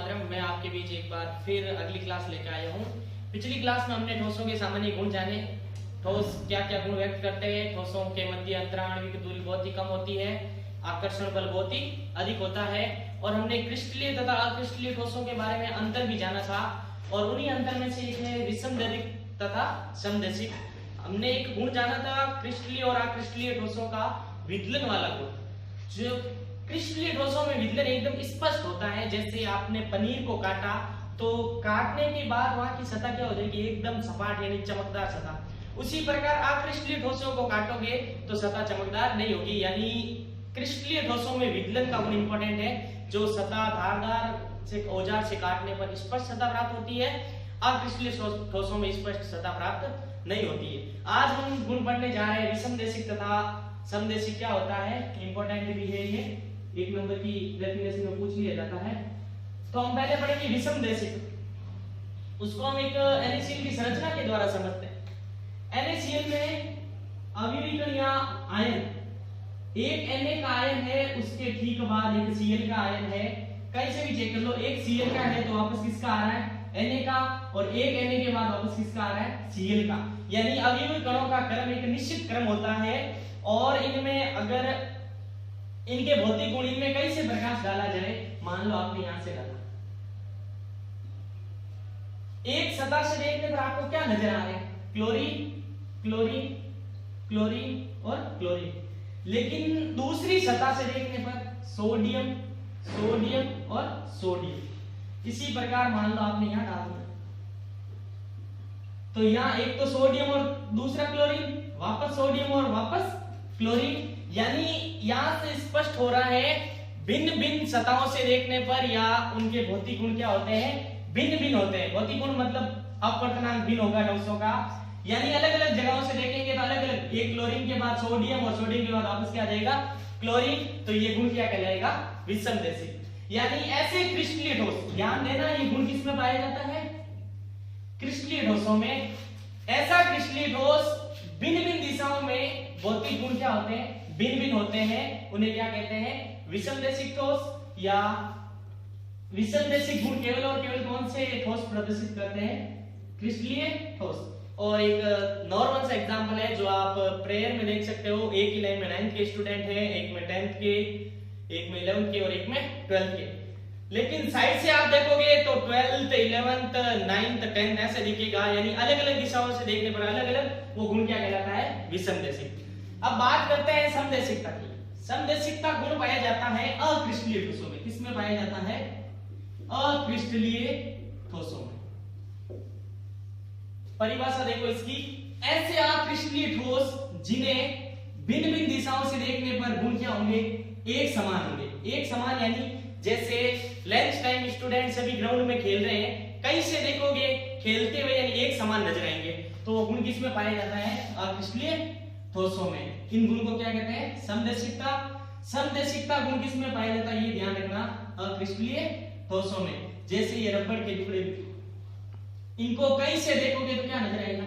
मातरम। मैं आपके बीच एक बार फिर अगली क्लास लेकर आया हूँ। पिछली क्लास में हमने ठोसों के सामान्य गुण जाने, ठोस क्या क्या गुण व्यक्त करते हैं, ठोसों के मध्य अंतराणविक दूरी बहुत ही कम होती है, आकर्षण बल बहुत ही अधिक होता है, और हमने क्रिस्टलीय तथा अक्रिस्टलीय ठोसों के बारे में अंतर भी जाना था। और उन्हीं अंतर में से एक है विषमदैशिक तथा समदैशिक। हमने एक गुण जाना था क्रिस्टलीय और अक्रिस्टलीय ठोसों का विदलन वाला गुण। जो क्रिस्टलीय ठोसों में विदलन एकदम स्पष्ट होता है, जैसे आपने पनीर को काटा तो काटने के बाद वहां की सतह क्या हो जाएगी, एकदम सपाट यानी चमकदार सतह। उसी प्रकार अक्रिस्टलीय ठोसों को काटोगे तो सतह चमकदार नहीं होगी। यानी क्रिस्टलीय ठोसों में विदलन का गुण इंपॉर्टेंट है, जो सतह धारदार से औजार से काटने पर स्पष्ट सतह प्राप्त होती है, अक्रिस्टलीय ठोसों में स्पष्ट सतह प्राप्त नहीं होती है। आज हम गुण पढ़ने जा रहे हैं विषमदैशिक तथा समदैशिक क्या होता है, इंपॉर्टेंट भी है ये, एक नंबर की डेफिनेशन में पूछ लिया जाता है। तो हम पहले पढ़ेंगे विषमदैशिक। उसको हम एक NaCl की संरचना के द्वारा समझते हैं। NaCl में अविविकल या आयन, एक Na का आयन है, उसके ठीक बाद एक Cl का आयन है। कहीं से भी चेक कर लो, एक Cl का है तो वापस किसका आ रहा है, Na का, और एक Na के बाद वापस किसका आ रहा है, Cl का। यानी अविविल कणों का क्रम एक निश्चित क्रम होता है, और इनमें अगर इनके भौतिक गुण, इनमें कई से प्रकाश डाला जाए, मान लो आपने यहां से डाला, एक सतह से देखने पर आपको क्या नजर आ रहा है, क्लोरीन क्लोरीन क्लोरीन और क्लोरीन। लेकिन दूसरी सतह से देखने पर सोडियम सोडियम और सोडियम। इसी प्रकार मान लो आपने यहां डाल दिया, तो यहां एक तो सोडियम और दूसरा क्लोरीन, वापस सोडियम और वापस क्लोरीन। यानी यहां से स्पष्ट हो रहा है भिन्न भिन्न सतहों से देखने पर या उनके भौतिक गुण क्या होते हैं, भिन्न भिन्न होते हैं। भौतिक गुण मतलब अपवर्तनांक भिन्न होगा ठोसों का। यानी अलग अलग जगहों से देखेंगे तो अलग अलग, एक क्लोरीन के बाद सोडियम और सोडियम के बाद वापस क्या आ जाएगा, क्लोरीन। तो ये गुण क्या कहलाएगा, विषमदैशिक। यानी ऐसे क्रिस्टलीय ठोस, ध्यान देना ये गुण किसमें पाया जाता है, क्रिस्टलीय ठोसों में। ऐसा क्रिस्टलीय ठोस भिन्न भिन्न दिशाओं में भौतिक गुण क्या होते हैं, भिन्न भिन्न होते हैं, उन्हें क्या कहते हैं, विषमदैशिक ठोस। या विषमदैशिक गुण केवल और केवल कौन से ठोस प्रदर्शित करते हैं, क्रिस्टलीय ठोस। और एक नॉर्मल सा एग्जांपल है जो आप प्रेयर में देख सकते हो, एक ही लाइन में 9th के स्टूडेंट हैं, एक में 10th के, एक में 11th के और एक में 12th के। लेकिन साइड से आप देखोगे तो 12th 11th 9th 10th ऐसे दिखेगा। यानी अलग अलग दिशाओं से देखने पर अलग अलग वो गुण क्या कहलाता है, विषमदैशिक। अब बात करते हैं समदैशिकता की। समदैशिकता गुण पाया जाता है अक्रिस्टलीय ठोसों में। किसमें पाया जाता है, अक्रिस्टलीय ठोसों में। परिभाषा देखो इसकी, ऐसे अक्रिस्टलीय ठोस जिन्हें भिन्न भिन्न दिशाओं से देखने पर गुण क्या होंगे, एक समान होंगे। एक समान यानी जैसे लंच टाइम स्टूडेंट सभी ग्राउंड में खेल रहे हैं, कहीं से देखोगे खेलते हुए, यानी एक समान नजर आएंगे। तो वो गुण किसमें पाया जाता है, अक्रिस्टलीय ठोसों में। इन गुण को क्या कहते हैं, समदैशिकता। समदैशिकता गुण किसमें पाया जाता है, ये ध्यान रखना, अक्रिस्टलीय ठोसों में। जैसे ये रबड़ के टुकड़े, इनको कहीं से देखोगे तो क्या नजर आएगा,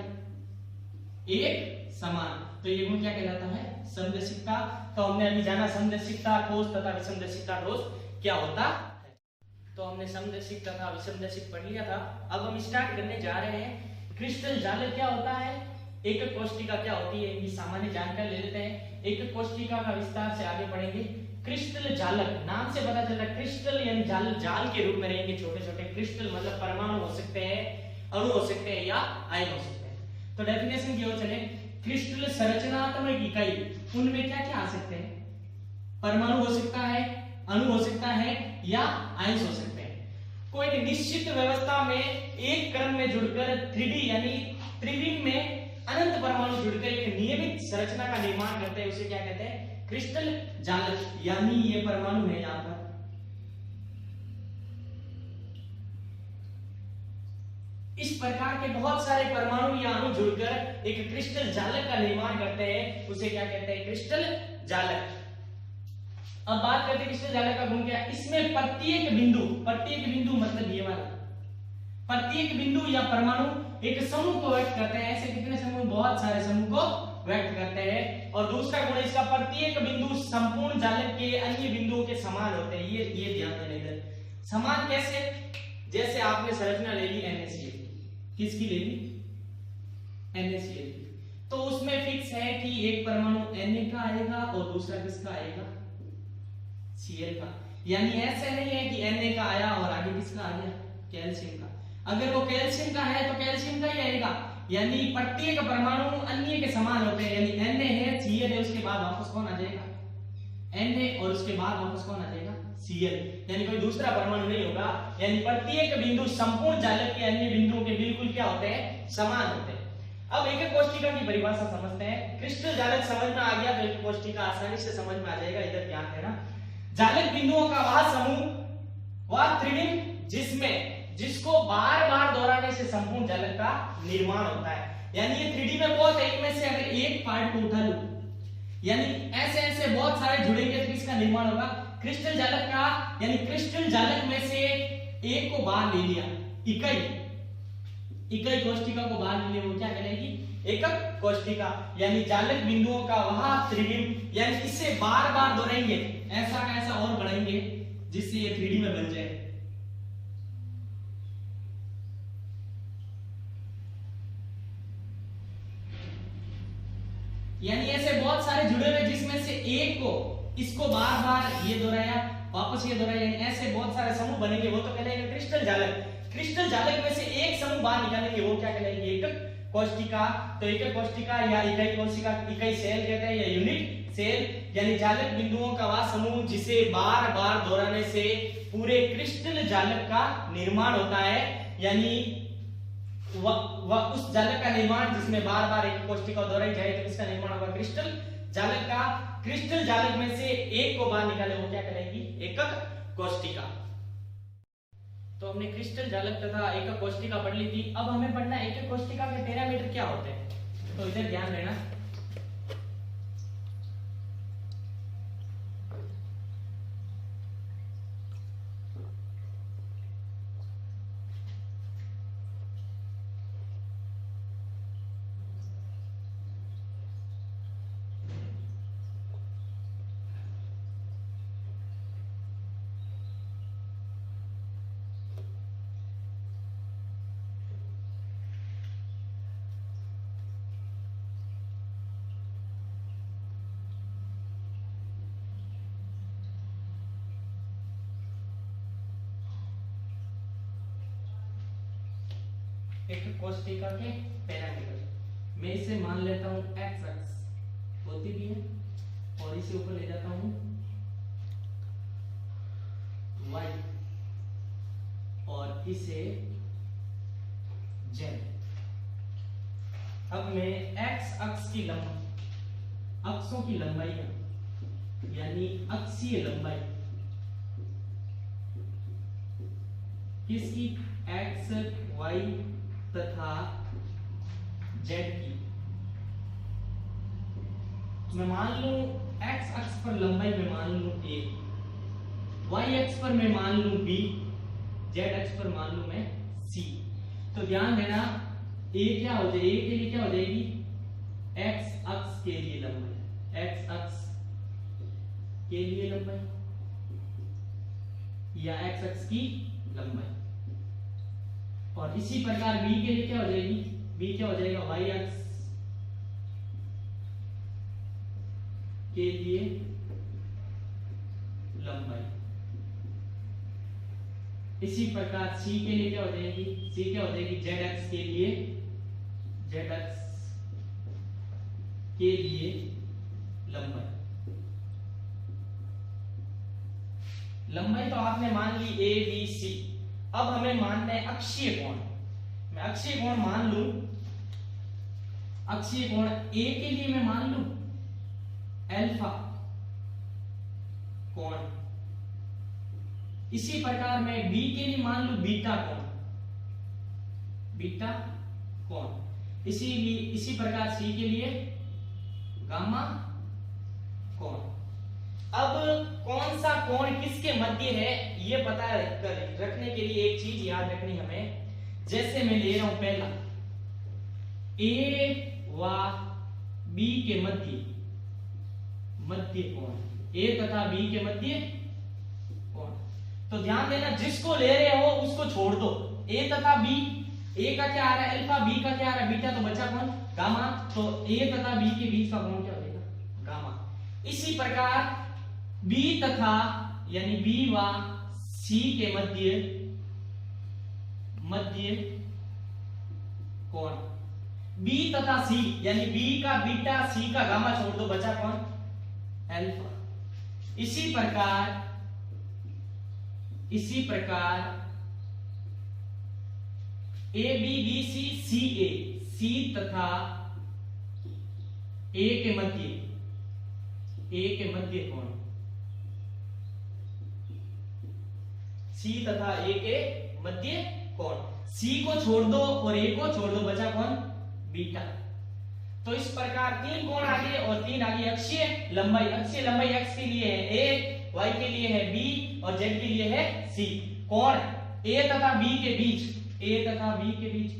एक समान। तो ये गुण क्या कहलाता है, समदैशिकता। तो हमने अभी जाना समदैशिकता ठोस तथा विषमदैशिकता ठोस क्या होता है। तो हमने समदैशिक तथा विषमदैशिक पढ़ लिया था। अब हम स्टार्ट करने जा रहे हैं क्रिस्टल जालक क्या होता है, एकक कोशिका क्या होती है, इनकी सामान्य जानकारी ले लेते हैं। एकक कोशिका का विस्तार से आगे पढ़ेंगे। क्रिस्टल जालक, नाम से पता चल रहा है क्रिस्टल यानी जाल, जाल के रूप में रहेंगे छोटे छोटे। क्रिस्टल मतलब परमाणु हो सकते हैं, अणु हो सकते हैं या आयन हो सकते हैं। तो डेफिनेशन की ओर चले, क्रिस्टल संरचनात्मक इकाई, उनमें क्या क्या आ सकते हैं, परमाणु हो सकता है, अणु हो सकता है या आयन हो सकते हैं। कोई एक निश्चित व्यवस्था में एक क्रम में जुड़कर 3D यानी त्रिविम में अनंत परमाणु जुड़कर एक नियमित संरचना का निर्माण करते हैं, उसे क्या कहते हैं, क्रिस्टल जालक। यानी ये परमाणु है, यहां पर इस प्रकार के बहुत सारे परमाणु या अणु जुड़कर एक क्रिस्टल जालक का निर्माण करते हैं, उसे क्या कहते हैं, क्रिस्टल जालक। अब बात करते हैं क्रिस्टल जालक का गुण क्या है। इसमें प्रत्येक बिंदु मतलब ये वाला, प्रत्येक बिंदु या परमाणु एक समूह को व्यक्त करते हैं। ऐसे कितने समूह, बहुत सारे समूह को व्यक्त करते हैं। और दूसरा गुण इसका, प्रत्येक बिंदु संपूर्ण जालक के अन्य बिंदुओं के समान होते हैं। ये ध्यान देने, समान कैसे, जैसे आपने संरचना ले ली NaCl, किसकी ले ली? NaCl। तो उसमें फिक्स है कि एक परमाणु Na का आएगा और दूसरा किसका आएगा? Cl का। यानी ऐसे नहीं है कि Na का आया और आगे किसका आ गया? कैल्शियम का। अगर वो कैल्शियम का है तो कैल्शियम का ही आएगा, यानी प्रत्येक परमाणु अन्य के समान होते हैं। यानी Na है, Cl है, उसके बाद वापस कौन आ जाएगा? Na, और उसके बाद वापस कौन आ जाएगा? Cl। यानी कोई दूसरा परमाणु नहीं होगा। यानी प्रत्येक बिंदु संपूर्ण जालक के अन्य बिंदुओं के बिल्कुल क्या होते हैं? समान होते हैं। अब एक कोष्ठिका की परिभाषा समझते हैं। क्रिस्टल जालक समझ में आ गया तो एक कोष्ठिका आसानी से समझ में आ जाएगा। इधर ध्यान देना, जालक बिंदुओं का वह समूह, वह त्रिविम जिसको बार बार दोहराने से संपूर्ण जालक का निर्माण होता है। यानी ये 3D में बहुत है, इनमें से अगर एक पार्ट को उठा लूं, यानी ऐसे ऐसे बहुत सारे जुड़ेंगे तो किसका निर्माण होगा? क्रिस्टल जालक का। यानी क्रिस्टल जालक में से एक को बाहर ले लिया, इकाई कोष्ठिका को बाहर ले लिया, वो क्या कहलाएगी? एकक कोष्ठिका। यानी जालक बिंदुओं का वह त्रिविम, यानी इसे बार बार दोहराएंगे, ऐसा का ऐसा और बढ़ाएंगे जिससे ये 3D में बन जाए। यानी ऐसे बहुत सारे जुड़े हुए जिसमें से एक को, इसको बार बार ये दोहराया, वापस ये दोहराया, यानी ऐसे बहुत सारे समूह बनेंगे, वो तो कहलाएंगे क्रिस्टल जालक। क्रिस्टल जालक में से एक समूह बाहर निकालेंगे, वो क्या कहलाएगी? एकक कोष्ठिका। तो एकक कोष्ठिका या इकाई कोशिका, इकाई सेल कहते हैं या यूनिट सेल। यानी जालक बिंदुओं का वह समूह जिसे बार बार दोहराने से पूरे क्रिस्टल जालक का निर्माण होता है। यानी वह उस जालक का निर्माण जिसमें बार बार एक कोष्ठिका दोहराई जाए तो किसका निर्माण होगा? क्रिस्टल जालक का। क्रिस्टल जालक में से एक को बाहर निकाले, वो क्या कहलाएगी? एकक कोष्ठिका। तो हमने क्रिस्टल जालक तथा एकक कोष्ठिका पढ़ ली थी। अब हमें पढ़ना है एकक कोष्ठिका के पैरामीटर क्या होते हैं। तो इधर ध्यान देना, एकक कोष्ठिका के पैरामीटर। मैं इसे मान लेता हूं x अक्ष होती भी है और इसे ऊपर ले जाता हूं y और इसे z। अब मैं x अक्ष की अक्षों की लंबाई यानी अक्षीय लंबाई किसकी? x, y तथा z की। मैं मान लूं x अक्ष पर लंबाई में मान लूं a, y अक्ष पर मैं मान लूं b, z अक्ष पर मान लूं मैं c। तो ध्यान देना a क्या हो जाएगी? a के लिए क्या हो जाएगी? x अक्ष के लिए लंबाई, x अक्ष के लिए लंबाई या x अक्ष की लंबाई। और इसी प्रकार b के लिए क्या हो जाएगी? b क्या हो जाएगा? y अक्ष के लिए लंबाई। इसी प्रकार c के लिए क्या हो जाएगी? c क्या हो जाएगी? z अक्ष के लिए, z अक्ष के लिए लंबाई। लंबाई तो आपने मान ली a b c। अब हमें मानना है अक्षीय कोण। मैं अक्षीय कोण मान लूं, अक्षीय कोण a के लिए मैं मान लूं अल्फा कोण। इसी प्रकार मैं b के लिए मान लूं बीटा कोण, बीटा कोण। इसी प्रकार c के लिए गामा कोण। अब कौन सा कोण किसके मध्य है ये पता रखने के लिए एक चीज याद रखनी हमें। जैसे मैं ले रहा हूं पहला a व b के मध्य कोण, a तथा b के मध्य कोण। तो ध्यान देना, जिसको ले रहे हो उसको छोड़ दो। ए तथा बी, ए का क्या आ रहा है अल्फा, बी का क्या आ रहा है बीटा, तो बचा कौन गामा। तो ए तथा बी के बीच का कोण क्या हो जाएगा गामा। इसी प्रकार बी तथा यानी बी व सी के मध्य कोण, बी तथा सी यानी बी का बीटा सी का गामा छोड़ दो, बचा कौन अल्फा। इसी प्रकार ए बी बी सी सी ए, सी तथा ए के मध्य कोण, सी तथा ए के मध्य कोण, सी को छोड़ दो और ए को छोड़ दो, बचा कौन बीटा। तो इस प्रकार तीन कोण आगे और तीन आगे। अक्षीय लंबाई x के लिए है a, y के लिए है b और z के लिए है c। कोण a तथा b के बीच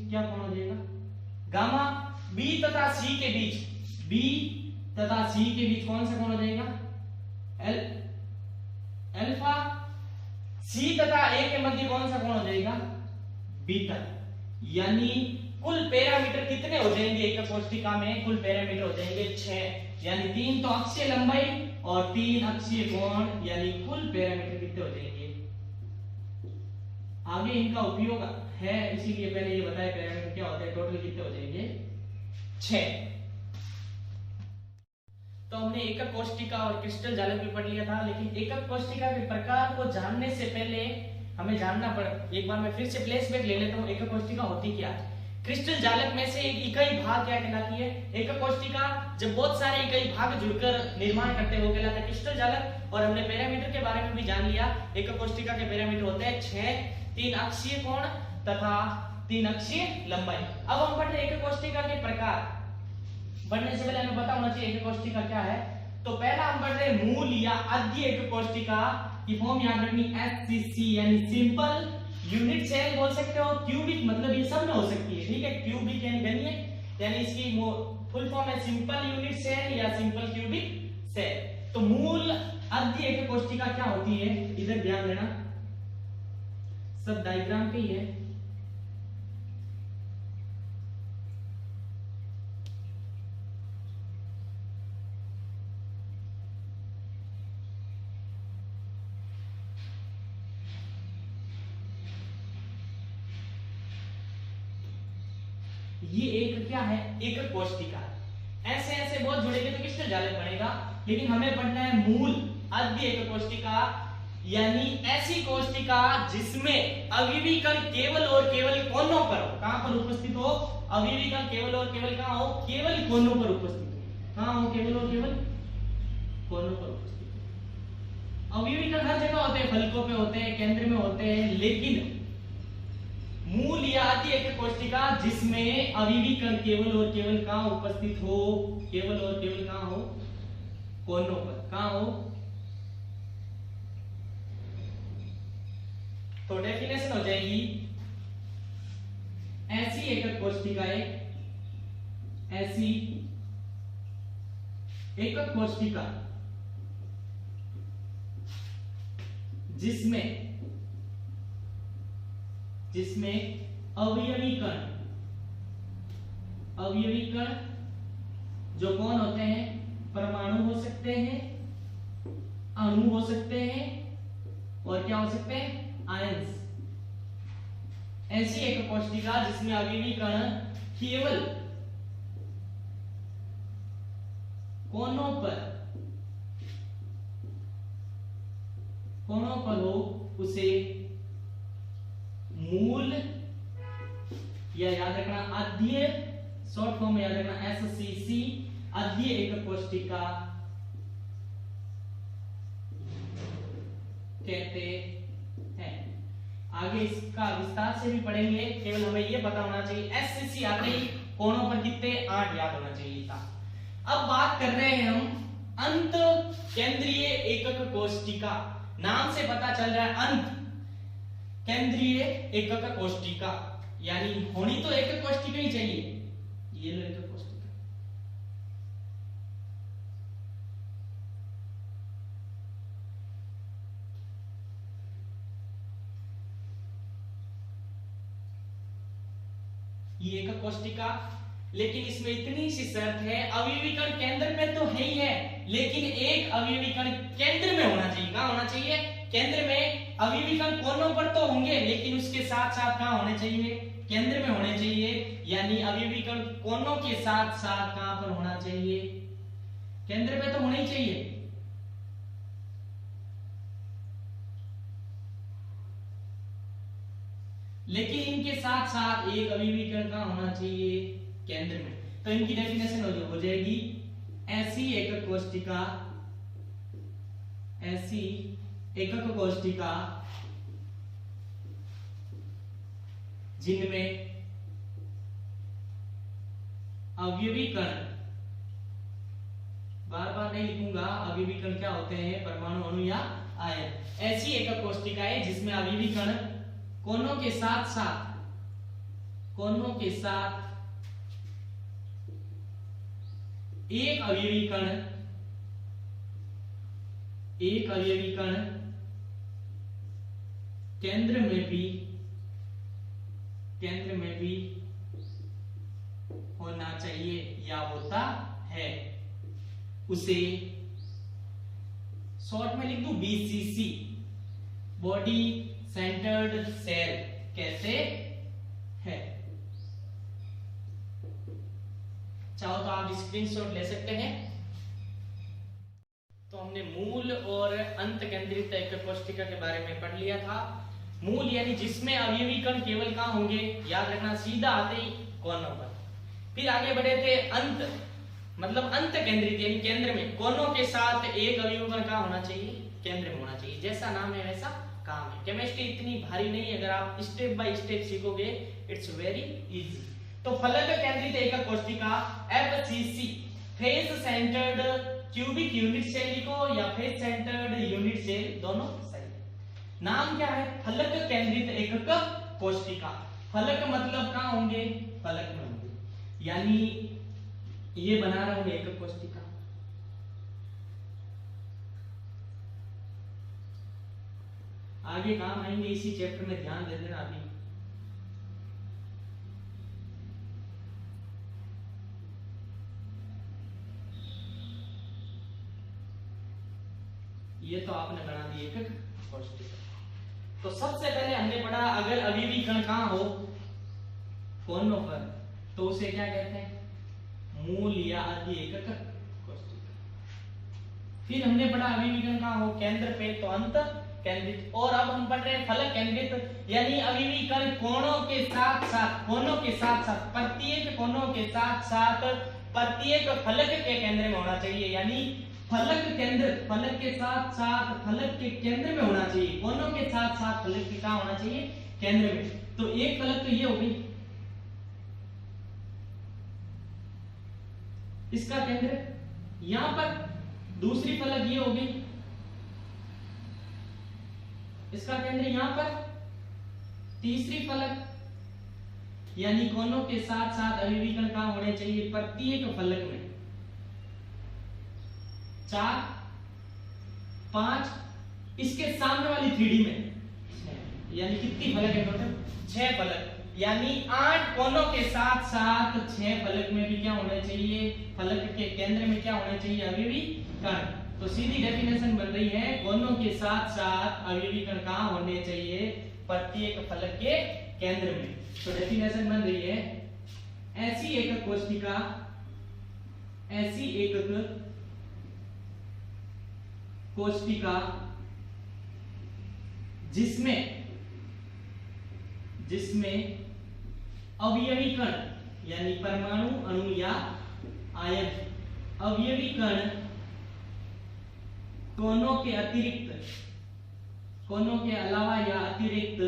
क्या कोण हो जाएगा गामा। b तथा c के बीच कौन सा कोण हो जाएगा अल्फा। c तथा a के मध्य कौन सा कोण हो जाएगा बीटा। यानी कुल पैरामीटर कितने हो जाएंगे एक कोष्ठिका में, कुल पैरामीटर हो जाएंगे 6। यानी 3 तो अक्षीय लंबाई और 3 अक्षीय कोण, यानी कुल पैरामीटर कितने हो जाएंगे। आगे इनका उपयोग है, इसीलिए पहले ये बताया पैरामीटर क्या होता है। टोटल कितने हो जाएंगे 6। तो हमने एकक कोष्ठिका और क्रिस्टल जालक भी पढ़ लिया था, लेकिन एकक कोष्ठिका के प्रकार को जानने से पहले हमें जानना पड़, एक बार मैं फिर से फ्लैशबैक ले लेता हूँ। एकक कोष्ठिका होती क्या है। क्रिस्टल जालक में से एक इकाई भाग क्या कहलाती है एकक कोष्ठिका। जब बहुत सारे इकाई भाग जुड़कर निर्माण करते हैं वो कहलाता है क्रिस्टल जालक। और हमने पैरामीटर के बारे में भी जान लिया। एकक कोष्ठिका के पैरामीटर होते हैं 6, 3 अक्षीय कोण तथा 3 अक्षीय लंबाई। अब हम पढ़ रहे एकक कोष्ठिका के प्रकार। पढ़ने से पहले हमें पता होना चाहिए एकक कोष्ठिका क्या है। तो पहला हम पढ़ रहे मूल या आद्य एकक कोष्ठिका की फॉर्म याद रखनी SCC यानी सिंपल यूनिट सेल बोल सकते हो। क्यूबिक मतलब ये सब में हो सकती है, ठीक है। क्यूबिक यानी घनीय, यानी इसकी फुल फॉर्म है सिंपल यूनिट सेल या सिंपल क्यूबिक सेल। तो मूल आद्य एकक कोष्ठिका क्या होती है, इधर ध्यान देना, सब डायग्राम पे ही है। ये एक क्या है एकक कोष्ठिका। ऐसे ऐसे बहुत जुड़ेंगे तो क्रिस्टल जालक बनेगा, लेकिन हमें पढ़ना है मूल आद्य एकक कोष्ठिका यानी ऐसी कोष्ठिका जिसमें अवयवी कण केवल और केवल कोनों पर हो। कहां पर उपस्थित हो अवयवी कण केवल और केवल कहां हो केवल कोनों पर उपस्थित हो। कहां हो केवल और केवल कोनों पर उपस्थित हो। अवयवी कण हर जगह होते हैं, फलकों पे होते हैं, केंद्र में होते हैं, लेकिन मूल या आद्य एकक कोष्ठिका जिसमें अवयवी कण केवल और केवल कहां उपस्थित हो, केवल और केवल कहां हो कोनों पर। कहां हो, तो डेफिनेशन हो जाएगी ऐसी एकक कोष्ठिका ऐसी एकक कोष्ठिका जिसमें अवयवी कण जो कौन होते हैं परमाणु हो सकते हैं, अणु हो सकते हैं और क्या हो सकते हैं आयंस। ऐसी एक कोष्ठिका जिसमें अवयवी कण केवल कोनों पर हो उसे मूल या याद रखना आद्य, शॉर्ट फॉर्म में याद रखना SCC आद्य एकक कोष्ठिका कहते हैं। आगे इसका विस्तार से भी पढ़ेंगे, केवल हमें यह पता होना चाहिए SCC आते ही कोणों पर कितने 8 याद होना चाहिए था। अब बात कर रहे हैं हम अंत केंद्रीय एकक कोष्ठिका। नाम से पता चल रहा है अंत केंद्रीय एकक कोष्ठिका, यानी होनी तो एकक कोष्ठिका ही चाहिए। ये लो एकक कोष्ठिका। ये एकक कोष्टिका। लेकिन इसमें इतनी सी शर्त है, अवयवी कण केंद्र में तो है ही है, लेकिन एक अवयवी कण केंद्र में होना चाहिए। कहां होना चाहिए? केंद्र में। अवयवी कण कोनों पर तो होंगे, लेकिन उसके साथ साथ कहां होने चाहिए? केंद्र में होने चाहिए। यानी अवयवी कण कोनों के साथ साथ कहां पर होना चाहिए? केंद्र में तो होना ही चाहिए। लेकिन इनके साथ साथ एक अवयवी कण कहां होना चाहिए? केंद्र में। तो इनकी डेफिनेशन हो जाएगी ऐसी एकक कोष्टिका, ऐसी एकक कोष्टिका जिनमें अवयवी कण, बार बार नहीं लिखूंगा, अवयवी कण क्या होते हैं? परमाणु, अणु या आयन। ऐसी एकक कोष्टिका है जिसमें अवयवी कण कोनों के साथ साथ, कोनों के साथ एक अवयवी कण, एक अवयवी कण केंद्र में भी, केंद्र में भी होना चाहिए या होता है, उसे शॉर्ट में लिख दूं BCC, बॉडी सेंटर्ड सेल कहते हैं। चाहो तो आप स्क्रीनशॉट ले सकते हैं। तो हमने मूल और अंत केंद्रित एकक कोष्टिका के बारे में पढ़ लिया था। मूल यानी जिसमें अवयवी कण केवल कहां होंगे? याद रखना, सीधा आते ही कोनों पर। फिर आगे बढ़े थे अंत, मतलब अंत केंद्रित यानी केंद्र में, कोनों के साथ एक अवयवी कण कहां होना चाहिए? केंद्र में होना चाहिए। जैसा नाम है वैसा काम है। केमिस्ट्री इतनी भारी नहीं है, अगर आप स्टेप बाय स्टेप सीखोगे इट्स वेरी इजी। तो फलक केंद्रित एकक कोष्टिका FCC, face centred cubic unit cell लिखो या फेस सेंटर्ड यूनिट सेल, दोनों सही। नाम क्या है? फलक केंद्रित एकक कोष्टिका। फलक मतलब कहां होंगे? फलक में होंगे। यानी ये बना रहा हूं एकक कोष्टिका, आगे काम आएंगे इसी चैप्टर में, ध्यान दे देना। अभी ये तो आपने बना दी एकक कोष्टिका। तो सबसे पहले हमने पढ़ा, अगर अवयवी कण कहां हो? कोनों पर, तो उसे क्या कहते हैं? मूल या आदि एकक कोष्टिका। फिर हमने पढ़ा अवयवी कण कहां हो? केंद्र पे, तो अंत केंद्रित। और अब हम पढ़ रहे हैं फलक केंद्रित, यानी अवयवी कण कोनों के साथ साथ, कोनों के साथ साथ, प्रत्येक कोनों के साथ साथ प्रत्येक फलक के केंद्र में होना चाहिए। यानी फलक केंद्र, फलक के साथ साथ फलक के केंद्र में होना चाहिए। कोनों के साथ साथ फलक के कहां होना चाहिए? केंद्र में। तो एक फलक तो ये हो गई, इसका केंद्र यहां पर। दूसरी फलक ये हो गई, इसका केंद्र यहां पर। तीसरी फलक, यानी कोनों के साथ साथ अवयवी कण कहां होने चाहिए? प्रत्येक फलक में। 4, 5, इसके सामने वाली 3D में, यानी कितनी फलक है टोटल? 6 फलक। यानी 8 कोनों के साथ साथ 6 फलक में भी क्या होना चाहिए? फलक के केंद्र में क्या होना चाहिए? अवयवी कण। तो सीधी डेफिनेशन बन रही है, कोनों के साथ साथ अवयवी कण कहां होने चाहिए? प्रत्येक फलक के केंद्र में। तो डेफिनेशन बन रही है, ऐसी एकक कोष्टिका, ऐसी एकक कोष्टिका जिसमें, जिसमें अवयवी कण यानी परमाणु, अणु या आयन, अवयवी कण कोनों के अतिरिक्त, कोनों के अलावा या अतिरिक्त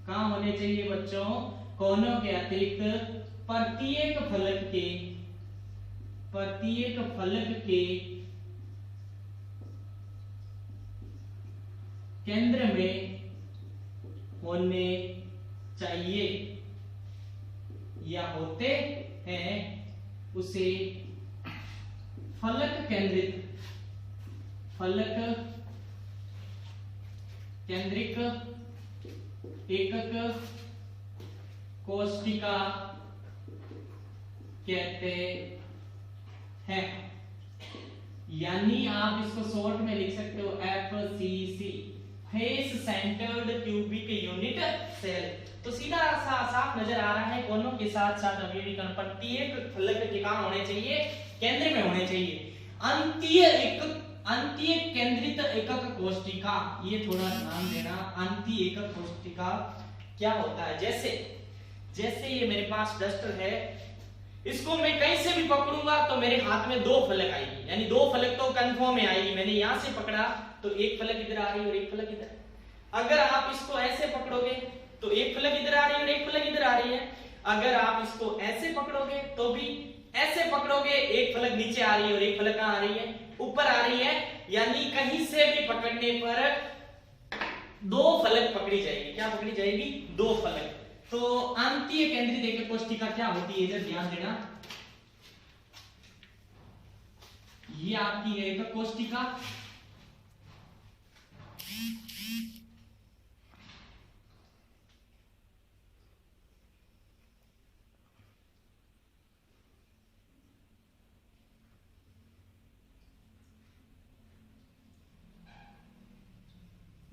कहां होने चाहिए बच्चों? कोनों के अतिरिक्त प्रत्येक फलक के, प्रत्येक फलक के केंद्र में होने चाहिए या होते हैं, उसे फलक केंद्रित, फलक केंद्रित एकक कोष्टिका कहते हैं, यानी आप इसको शॉर्ट में लिख सकते हो FCC, face centred cubic unit cell. तो सीधा सा साफ नजर आ रहा है कोनों के साथ साथ अवयवी कण प्रत्येक फलक के कहां होने चाहिए, केंद्र में होने चाहिए। अंतीय केंद्रित एकक कोष्टिका, ये थोड़ा ध्यान देना, अंतीय एकक कोष्टिका क्या होता है। जैसे ये मेरे पास डस्टर है, इसको मैं कहीं से भी पकड़ूंगा तो मेरे हाथ में दो फलक आएगी, यानी दो फलक तो कंफर्म में आएगी। मैंने यहां से पकड़ा तो एक फलक इधर आ रही है और एक फलक इधर। अगर आप इसको ऐसे पकड़ोगे तो एक फलक इधर आ रही है और एक फलक इधर आ रही है। अगर आप इसको ऐसे पकड़ोगे तो भी ऐसे पकड़ोगे, एक फलक नीचे आ रही है और एक फलक कहां आ रही है, ऊपर आ रही है। यानी कहीं से भी पकड़ने पर दो फलक पकड़ी जाएगी। क्या पकड़ी जाएगी? दो फलक। तो अंतीय केंद्रित एकक कोष्टिका क्या होती है, इधर ध्यान देना। ये आपकी है एकक कोष्टिका,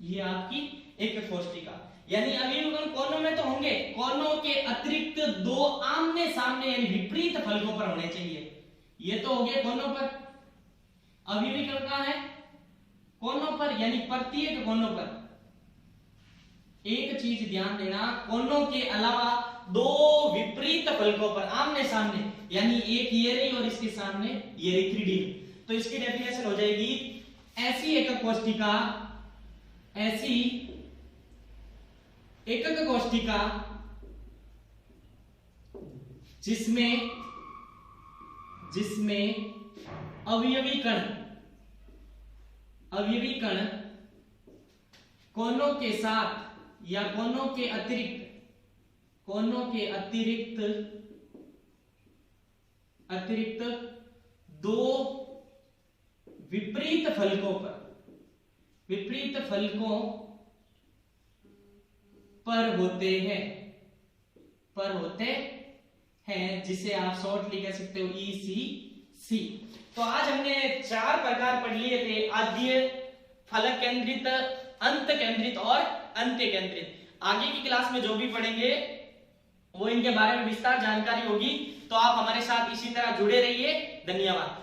ये आपकी एकक कोष्टिका। यानी अवयवी कण कोनों में तो होंगे, कोनों के अतिरिक्त दो आमने सामने यानी विपरीत फलकों पर होने चाहिए। ये तो हो गया कोनों पर। अवयवी कण कहां है? कोनों पर, यानी प्रत्येक कोनों पर। एक चीज ध्यान देना, कोनों के अलावा दो विपरीत फलकों पर आमने सामने, यानी एक ये रही और इसके सामने ये रही 3D। तो इसकी डेफिनेशन हो जाएगी, ऐसी एकक कोष्टिका, ऐसी एकक कोष्टिका जिसमें अवयवी कण कोनों के साथ या कोनों के अतिरिक्त दो विपरीत फलकों पर होते हैं, जिसे आप शॉर्टली कह सकते हो ECC। तो आज हमने चार प्रकार पढ़ लिए थे, आद्य, फलक केंद्रित, अंत केंद्रित और अंत्य केंद्रित। आगे की क्लास में जो भी पढ़ेंगे वो इनके बारे में विस्तार जानकारी होगी। तो आप हमारे साथ इसी तरह जुड़े रहिए। धन्यवाद।